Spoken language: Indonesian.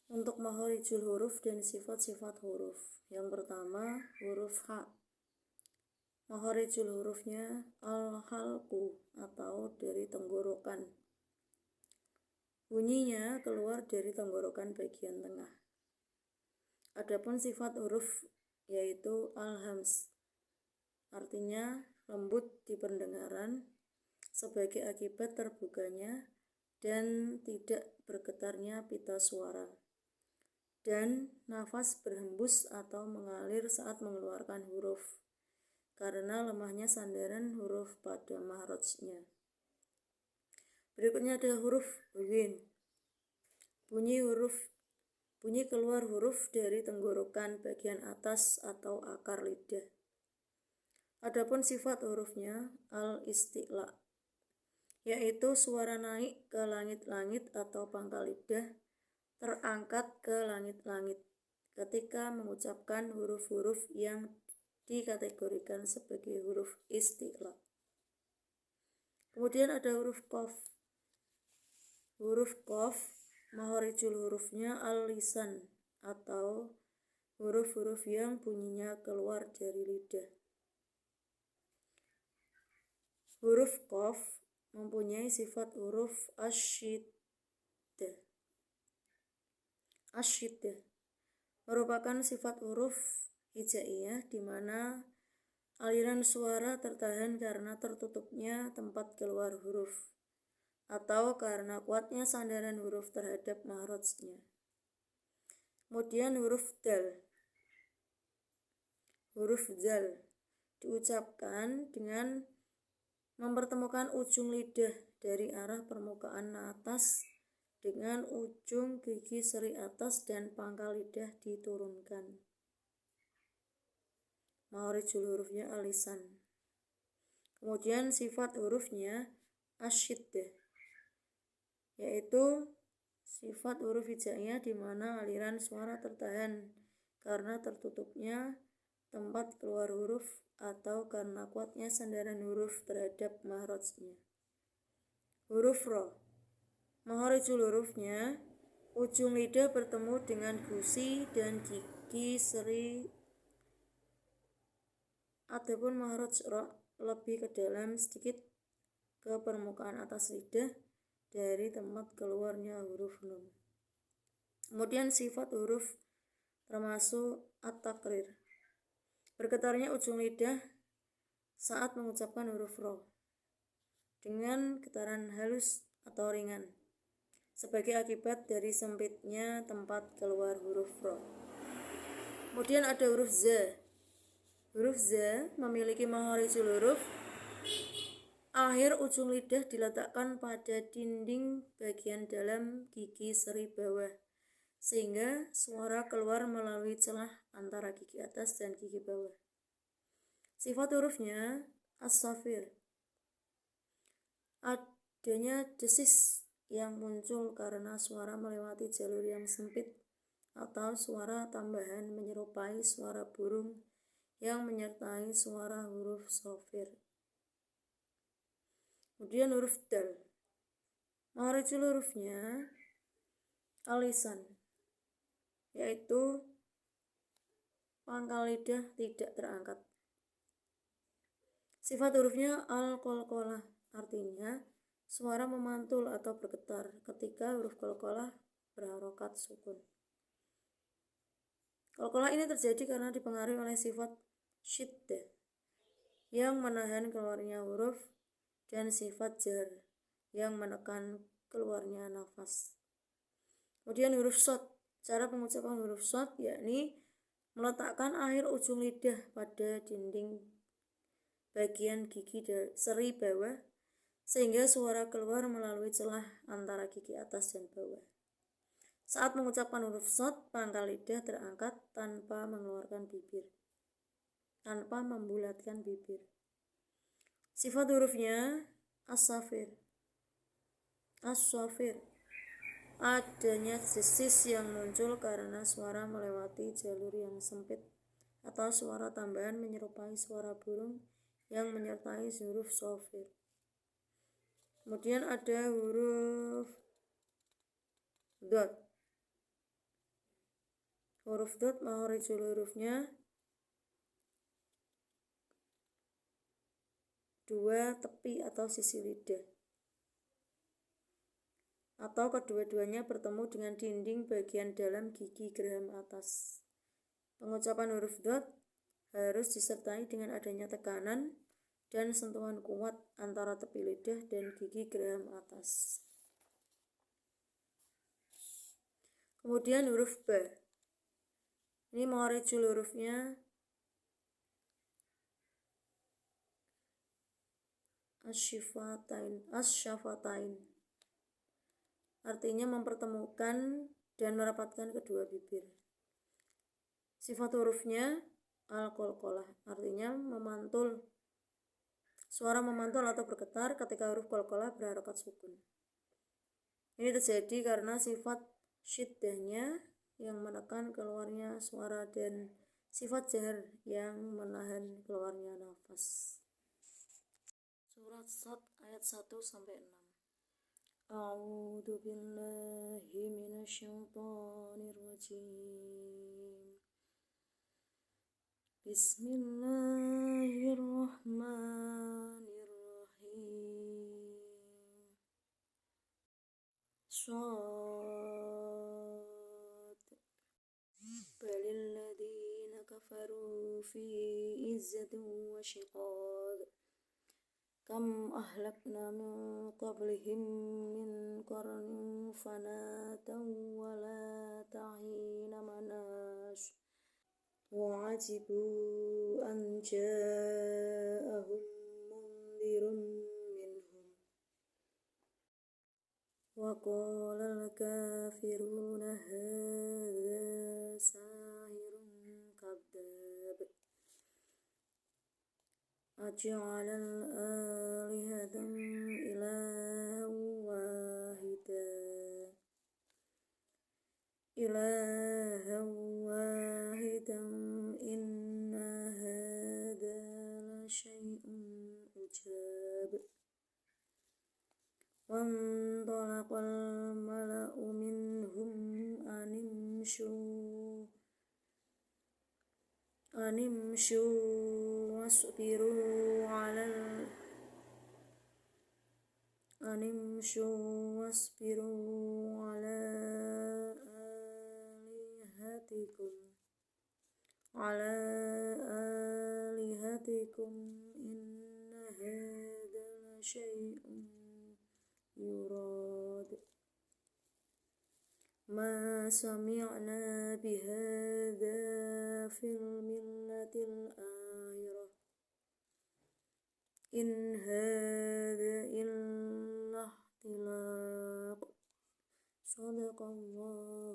Untuk makharijul huruf dan sifat-sifat huruf. Yang pertama, huruf H. Makharijul hurufnya al-halqu atau dari tenggorokan. Bunyinya keluar dari tenggorokan bagian tengah. Adapun sifat huruf yaitu al-hams. Artinya lembut di pendengaran sebagai akibat terbukanya dan tidak bergetarnya pita suara. Dan nafas berhembus atau mengalir saat mengeluarkan huruf karena lemahnya sandaran huruf pada makhrajnya. Berikutnya ada huruf ghin. Bunyi keluar huruf dari tenggorokan bagian atas atau akar lidah. Adapun sifat hurufnya al-isti'la, yaitu suara naik ke langit-langit atau pangkal lidah terangkat ke langit-langit ketika mengucapkan huruf-huruf yang dikategorikan sebagai huruf isti'la. Kemudian ada huruf qaf. Huruf qaf makharijul hurufnya al-lisan atau huruf-huruf yang bunyinya keluar dari lidah. Huruf qaf mempunyai sifat huruf asyiddah merupakan sifat huruf hijaiyah di mana aliran suara tertahan karena tertutupnya tempat keluar huruf atau karena kuatnya sandaran huruf terhadap makhrajnya. Kemudian huruf dal. Huruf zal diucapkan dengan mempertemukan ujung lidah dari arah permukaan atas dengan ujung gigi seri atas dan pangkal lidah diturunkan. Makharijul hurufnya al-lisan. Kemudian sifat hurufnya asyiddah, yaitu sifat huruf hijaiyah di mana aliran suara tertahan karena tertutupnya tempat keluar huruf atau karena kuatnya sandaran huruf terhadap makhrajnya. Huruf ra. Makharijul hurufnya ujung lidah bertemu dengan gusi dan gigi seri. Adapun makhraj ra lebih ke dalam sedikit ke permukaan atas lidah dari tempat keluarnya huruf nun. Kemudian sifat huruf termasuk at-takrir. Bergetarnya ujung lidah saat mengucapkan huruf ra dengan getaran halus atau ringan sebagai akibat dari sempitnya tempat keluar huruf ra. Kemudian ada huruf za. Huruf za memiliki makharijul huruf. Akhir ujung lidah diletakkan pada dinding bagian dalam gigi seri bawah sehingga suara keluar melalui celah antara gigi atas dan gigi bawah. Sifat hurufnya as-safir. Adanya desis yang muncul karena suara melewati jalur yang sempit atau suara tambahan menyerupai suara burung yang menyertai suara huruf safir. Kemudian huruf dal. Makharijul hurufnya al-lisan, yaitu pangkal lidah tidak terangkat. Sifat hurufnya al-qalqalah, artinya suara memantul atau bergetar ketika huruf qalqalah berharokat sukun. Qalqalah ini terjadi karena dipengaruhi oleh sifat syiddah yang menahan keluarnya huruf dan sifat jar yang menekan keluarnya nafas. Kemudian huruf shad. Cara pengucapan huruf shad yakni meletakkan akhir ujung lidah pada dinding bagian gigi seri bawah sehingga suara keluar melalui celah antara gigi atas dan bawah. Saat mengucapkan huruf shad, pangkal lidah terangkat tanpa mengeluarkan bibir, tanpa membulatkan bibir. Sifat hurufnya as-safir. As-safir. Adanya desis yang muncul karena suara melewati jalur yang sempit atau suara tambahan menyerupai suara burung yang menyertai huruf safir. Kemudian ada huruf dot. Huruf dot makharijul hurufnya 2 tepi atau sisi lidah, atau kedua-duanya bertemu dengan dinding bagian dalam gigi geraham atas. Pengucapan huruf dot harus disertai dengan adanya tekanan dan sentuhan kuat antara tepi lidah dan gigi geraham atas. Kemudian huruf ba. Ini makharijul hurufnya asyafatain. Artinya mempertemukan dan merapatkan kedua bibir. Sifat hurufnya al-qalqalah, artinya memantul. Suara memantul atau bergetar ketika huruf qalqalah berharakat sukun. Ini terjadi karena sifat syiddahnya yang menekan keluarnya suara dan sifat jahar yang menahan keluarnya nafas. Surat Sad ayat 1-6. A'udzu billahi minasyaitonir rajim. Bismillahirrahmanirrahim. Shad. Balil ladzina kafaru fi izzatin wa shiqaq. Kam ahlakna min qablihim min qarnin fanataw wa la ta'hina manas. وعجبوا أن جاءهم منذر منهم وقال الكافرون هذا ساحر كذاب أجعل الآلهة إلها واحدا إن هذا لشيء عجاب وانطلق الملأ منهم أن امشوا واصبروا على آلهتكم إن هذا لشيء يراد ما سمعنا بهذا في الملة الآخرة إن هذا إلا اختلاق صدق الله